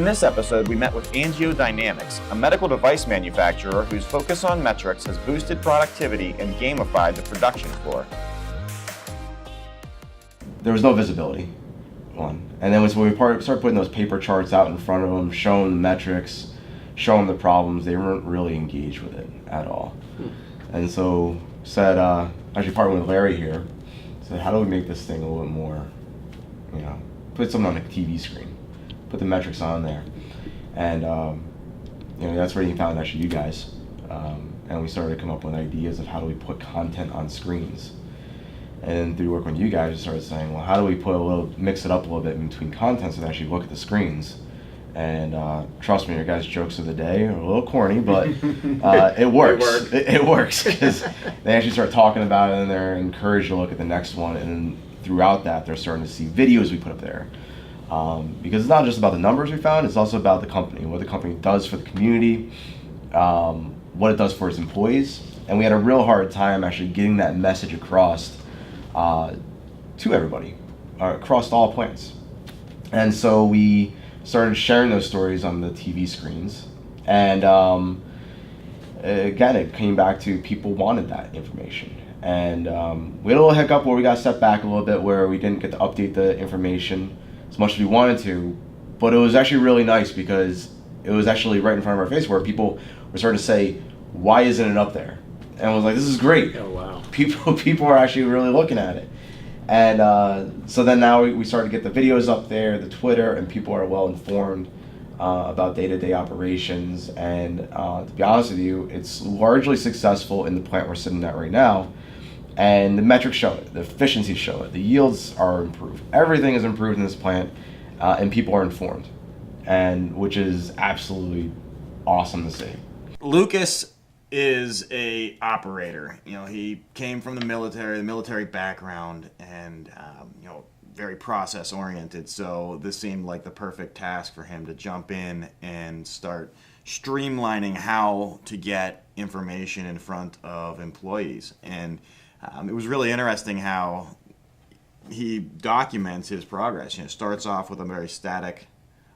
this episode, we met with Angiodynamics, a medical device manufacturer whose focus on metrics has boosted productivity and gamified the production floor. There was no visibility, one. And then when we started putting those paper charts out in front of them, showing the metrics, showing the problems, they weren't really engaged with it at all. And so said, actually partnered with Larry here, said, how do we make this thing a little bit more, put something on a TV screen, put the metrics on there. And, that's where he found actually you guys. And we started to come up with ideas of how do we put content on screens. And then through working with you guys, we started saying, well, how do we mix it up a little bit in between content so they actually look at the screens. And trust me, your guys' jokes of the day are a little corny, but it works. It works because they actually start talking about it and they're encouraged to look at the next one. And then throughout that, they're starting to see videos we put up there. Because it's not just about the numbers we found, it's also about the company, what the company does for the community, what it does for its employees. And we had a real hard time actually getting that message across to everybody, across all plants. And so we started sharing those stories on the TV screens. And again, it came back to people wanted that information. And we had a little hiccup where we got set back a little bit where we didn't get to update the information as much as we wanted to. But it was actually really nice because it was actually right in front of our face where people were starting to say, why isn't it up there? And I was like, this is great. Oh, wow. People are actually really looking at it. And so then now we started to get the videos up there, the Twitter, and people are well informed about day-to-day operations. And to be honest with you, it's largely successful in the plant we're sitting at right now. And the metrics show it, the efficiencies show it, the yields are improved. Everything is improved in this plant, and people are informed, and which is absolutely awesome to see. Lucas is a operator. He came from the military background, and very process oriented. So this seemed like the perfect task for him to jump in and start streamlining how to get information in front of employees. And it was really interesting how he documents his progress. Starts off with a very static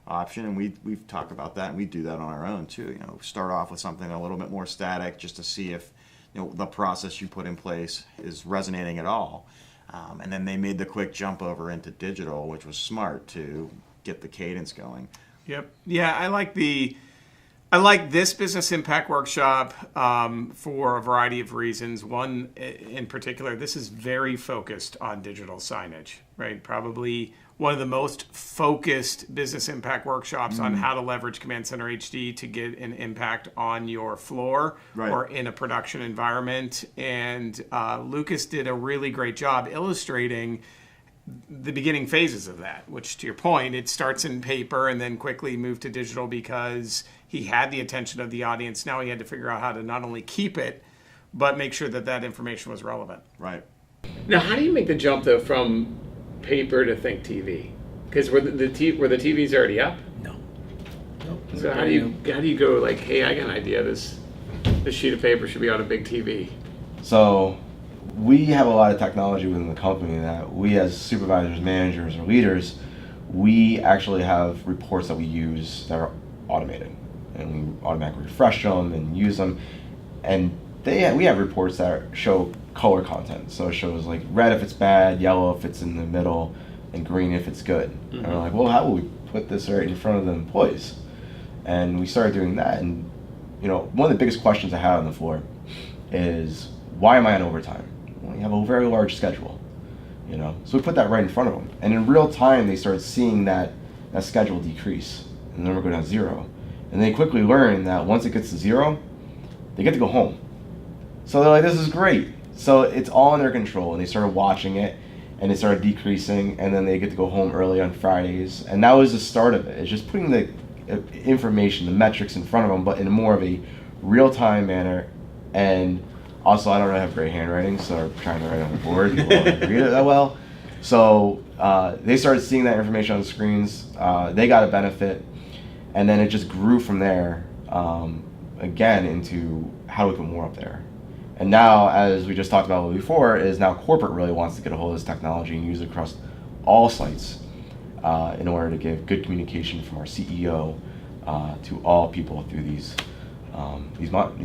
option, and we've talked about that, and we do that on our own too. Start off with something a little bit more static just to see if the process you put in place is resonating at all. And then they made the quick jump over into digital, which was smart to get the cadence going. Yep. Yeah, I like this business impact workshop for a variety of reasons. One in particular, this is very focused on digital signage, right? Probably one of the most focused business impact workshops on how to leverage Command Center HD to get an impact on your floor or in a production environment. And Lucas did a really great job illustrating the beginning phases of that, which, to your point, it starts in paper and then quickly moved to digital because he had the attention of the audience. Now he had to figure out how to not only keep it, but make sure that that information was relevant. Right. Now, how do you make the jump, though, from paper to Think TV? Because were the TVs already up? No. So how do you go like, hey, I got an idea. This sheet of paper should be on a big TV. So we have a lot of technology within the company that we as supervisors, managers, or leaders, we actually have reports that we use that are automated. And we automatically refresh them and use them. And we have reports that show color content. So it shows like red if it's bad, yellow if it's in the middle, and green if it's good. And we're like, well, how will we put this right in front of the employees? And we started doing that. And one of the biggest questions I have on the floor is, why am I on overtime? Well, you have a very large schedule. So we put that right in front of them. And in real time, they start seeing that schedule decrease. And then we're going down to 0. And they quickly learn that once it gets to 0, they get to go home. So they're like, this is great. So it's all in their control. And they started watching it, and it started decreasing, and then they get to go home early on Fridays. And that was the start of it. It's just putting the information, the metrics in front of them, but in more of a real-time manner. And also, I don't really have great handwriting, so I'm trying to write on the board. People don't read it that well. So they started seeing that information on the screens. They got a benefit. And then it just grew from there, again, into how do we put more up there. And now, as we just talked about before, is now corporate really wants to get a hold of this technology and use it across all sites. in order to give good communication from our CEO to all people through these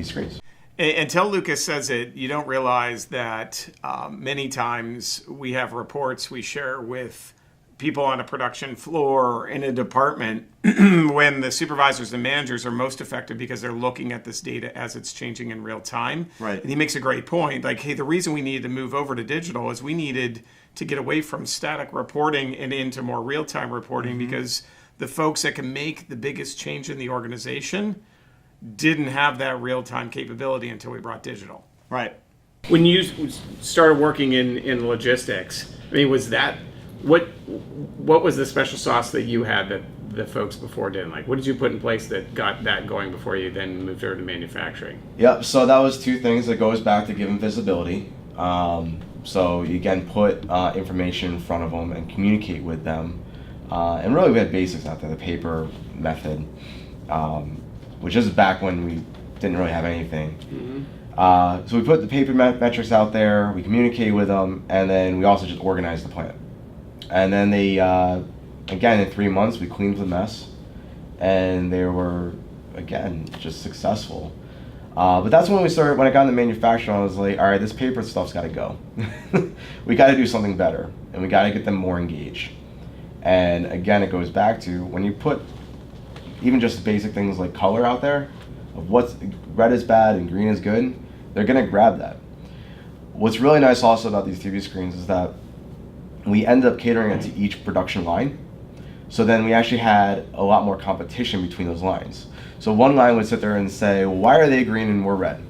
screens. Until Lucas says it, you don't realize that many times we have reports we share with people on a production floor or in a department when the supervisors and managers are most effective because they're looking at this data as it's changing in real time. Right. And he makes a great point. Like, hey, the reason we needed to move over to digital is we needed to get away from static reporting and into more real-time reporting because the folks that can make the biggest change in the organization didn't have that real-time capability until we brought digital. Right. When you started working in logistics, I mean, was that what was the special sauce that you had that the folks before didn't? Like, what did you put in place that got that going before you then moved over to manufacturing? Yep. So that was two things. That goes back to giving visibility. So you again put information in front of them and communicate with them. And really, we had basics out there. The paper method, which is back when we didn't really have anything. So we put the paper metrics out there. We communicate with them, and then we also just organized the plant. And then they, again, in 3 months, we cleaned the mess, and they were, again, just successful. But that's when when I got into manufacturing, I was like, all right, this paper stuff's got to go. We got to do something better, and we got to get them more engaged. And again, it goes back to when you put even just basic things like color out there, of what's red is bad and green is good, they're going to grab that. What's really nice also about these TV screens is that we ended up catering it to each production line. So then we actually had a lot more competition between those lines. So one line would sit there and say, well, why are they green and we're red?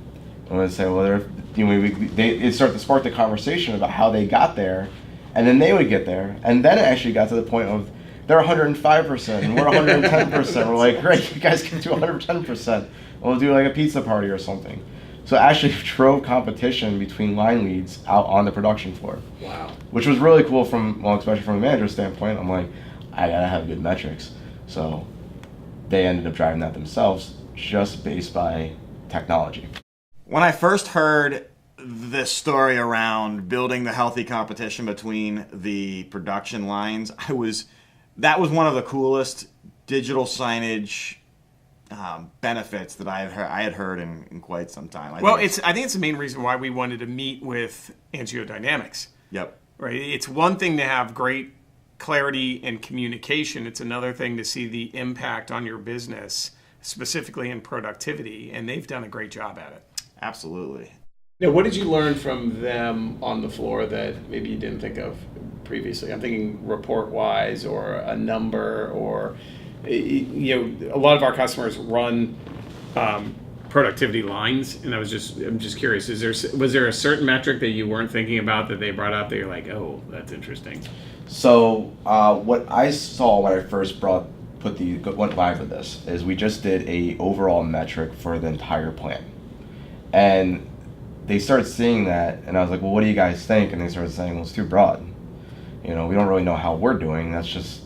And we'd say, well, it'd start to spark the conversation about how they got there, and then they would get there. And then it actually got to the point of they're 105% and we're 110%. We're like, great, you guys can do 110%. We'll do like a pizza party or something. So it actually drove competition between line leads out on the production floor. Wow. Which was really cool especially from a manager standpoint. I'm like, I gotta have good metrics. So they ended up driving that themselves just based by technology. When I first heard this story around building the healthy competition between the production lines, that was one of the coolest digital signage benefits that I had heard in quite some time. I think it's the main reason why we wanted to meet with Angiodynamics. Yep. Right. It's one thing to have great clarity and communication. It's another thing to see the impact on your business, specifically in productivity, and they've done a great job at it. Absolutely. Now, what did you learn from them on the floor that maybe you didn't think of previously? I'm thinking report-wise or a number or, a lot of our customers run productivity lines, and I'm just curious, was there a certain metric that you weren't thinking about that they brought up that you're like, oh, that's interesting? So what I saw when I first went live with this is we just did a overall metric for the entire plant. And they started seeing that, and I was like, well, what do you guys think? And they started saying, well, it's too broad. We don't really know how we're doing. That's just,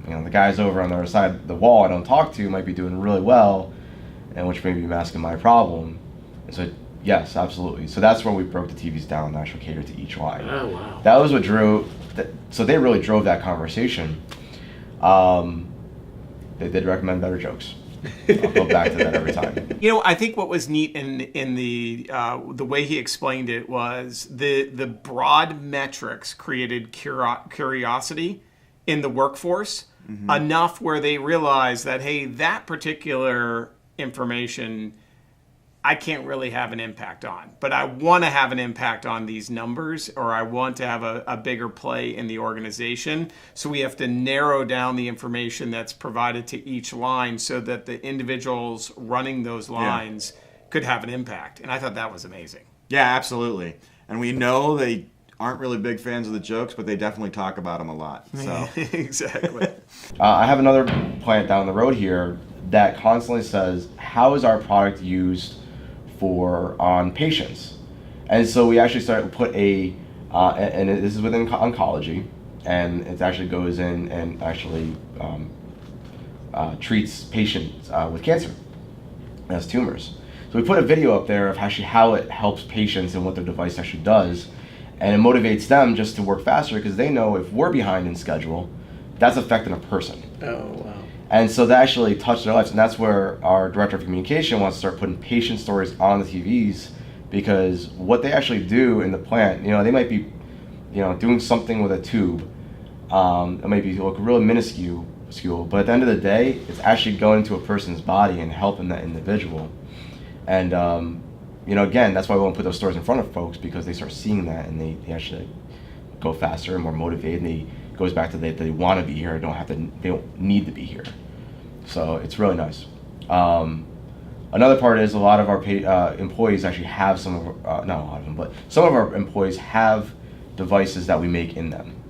the guys over on the other side of the wall I don't talk to might be doing really well, and which may be masking my problem. And so, yes, absolutely. So that's where we broke the TVs down and actually catered to each line. Oh, wow. That was what so they really drove that conversation. They did recommend better jokes. I'll go back to that every time. I think what was neat in the way he explained it was the broad metrics created curiosity in the workforce enough where they realized that, hey, that particular information I can't really have an impact on, but I want to have an impact on these numbers, or I want to have a bigger play in the organization. So we have to narrow down the information that's provided to each line so that the individuals running those lines could have an impact. And I thought that was amazing. Yeah, absolutely. And we know they aren't really big fans of the jokes, but they definitely talk about them a lot. So Exactly. I have another plant down the road here that constantly says, how is our product used on patients? And so we actually started to put and this is within oncology, and it actually goes in and actually treats patients with cancer as tumors. So we put a video up there of actually how it helps patients and what their device actually does, and it motivates them just to work faster because they know if we're behind in schedule, that's affecting a person. Oh, wow. And so that actually touched their lives, and that's where our director of communication wants to start putting patient stories on the TVs, because what they actually do in the plant, they might be, doing something with a tube. It might be look really minuscule, but at the end of the day, it's actually going into a person's body and helping that individual. And again, that's why we want to put those stories in front of folks, because they start seeing that and they actually go faster and more motivated. And it goes back to they want to be here, they don't need to be here. So it's really nice. Another part is a lot of our employees actually have some of not a lot of them, but some of our employees have devices that we make in them.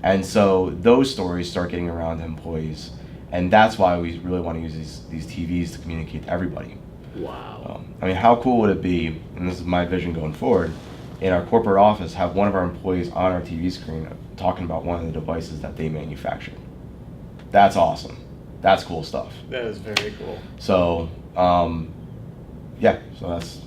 And so those stories start getting around to employees, and that's why we really want to use these TVs to communicate to everybody. Wow. How cool would it be, and this is my vision going forward, in our corporate office, have one of our employees on our TV screen talking about one of the devices that they manufactured. That's awesome. That's cool stuff. That is very cool. So, so that's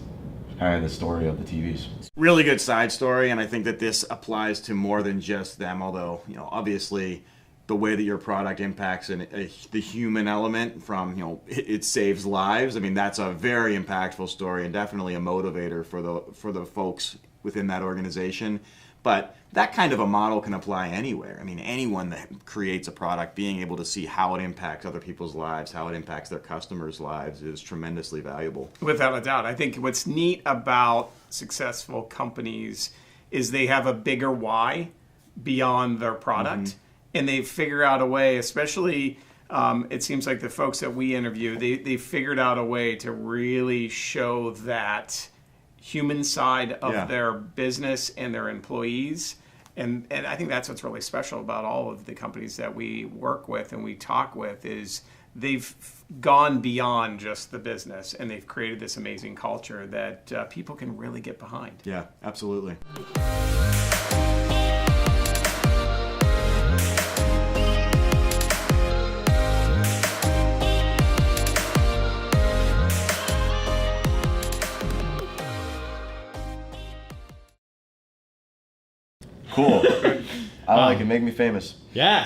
kind of the story of the TVs. Really good side story, and I think that this applies to more than just them, although, obviously the way that your product impacts the human element from, it saves lives. That's a very impactful story and definitely a motivator for the folks within that organization. But that kind of a model can apply anywhere. Anyone that creates a product, being able to see how it impacts other people's lives, how it impacts their customers' lives is tremendously valuable. Without a doubt. I think what's neat about successful companies is they have a bigger why beyond their product. And they figure out a way, especially it seems like the folks that we interview, they figured out a way to really show that human side of their business and their employees. And I think that's what's really special about all of the companies that we work with and we talk with is they've gone beyond just the business, and they've created this amazing culture that people can really get behind. Yeah, absolutely. Cool. I like it. Make me famous. Yeah.